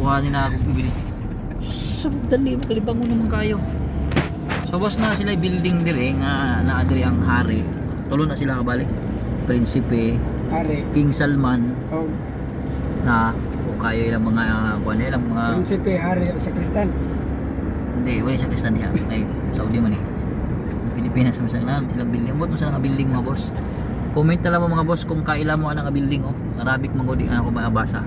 kuhanin na ako bibili. So dali makalibangon naman kayo. So boss na sila building dire nga naa diri ang hari. Tulo na sila kabalik. Prinsipe, Hari. King Salman Oh, na o kayo ilang mga kuan ilang mga Prinsipe, Hari, sa Kristan. hindi wala sa Kristan diha. Ay Saudi man eh. Pilipinas sa ilang building. Ambot mo sa nga building mga boss. Comment na lang mo mga boss kung kailan mo ang building oh. Arabic man gudi ako mabasa.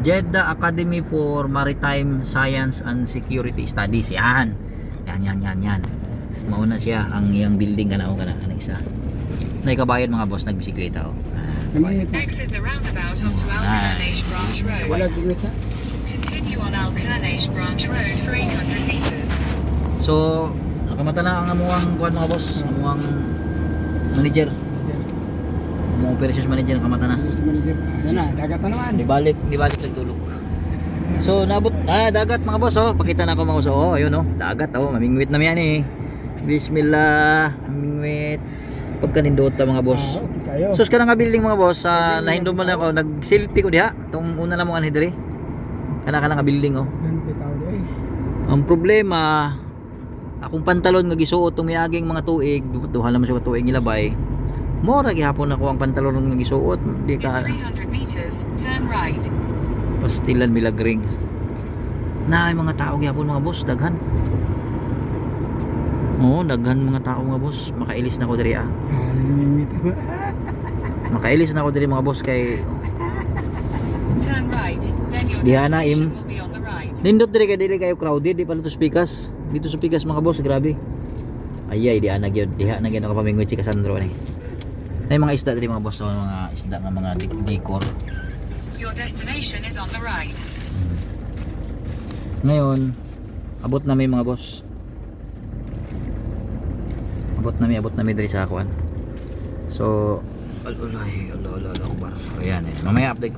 Jeddah Academy for Maritime Science and Security Studies. Yan. Yan. Mauna siya ang iyang building kana o kana isa. Naikabayad mga boss nagbisikleta oh. Exit the roundabout onto Al-Khanage Branch Road. Wala gumit na. Continue on Al-Khanage Branch Road for 800 meters. So, nakamata na ang amuang kuan mga boss, amuang manager, amuang operations manager nakamata na. Sa manager. Yan na, dagat na naman. Di balik nagtulog. So, nabot dagat mga boss oh. Pakita na ako mga boss oh. Ayun oh, dagat oh, mamingwit na yan eh. Bismillah, mamingwit. Pagkanindota mga boss. Kayo. Sus ka na nga building mga boss, nahinduman na ako, nag-selfie ko diha. Itong una lang mo anhi diri. Kana nga building oh. Yan, bitaw guys. Ang problema, akong pantalon nga gisuot tong miaging mga tuig, duha naman siya ka tuig nilabay. Mora gihapon ako ang pantalon nga gisuot, di In ka 300 meters, turn right. pastilan milagring. Naay mga tao gihapon mga boss, daghan. Oo, daghan mga tao mga boss. Makailis na ako diri ah. Namimit. Makailis na ako diri mga boss kay Turn right, then your Diana, destination will be on the right. nindot diri kay dili kayo crowded, di pala to Pikas. Dito sa Pikas mga boss, grabe. Ayay, diha na gyud ako pamingwit si Cassandro ni. Nay mga isda diri mga boss, so, mga isda nga mga decor. Your destination is on the right. Ngayon, abot na may mga boss. Abot na may diri sa akuan. So, Allah akbar. Ayan eh. Mamaya update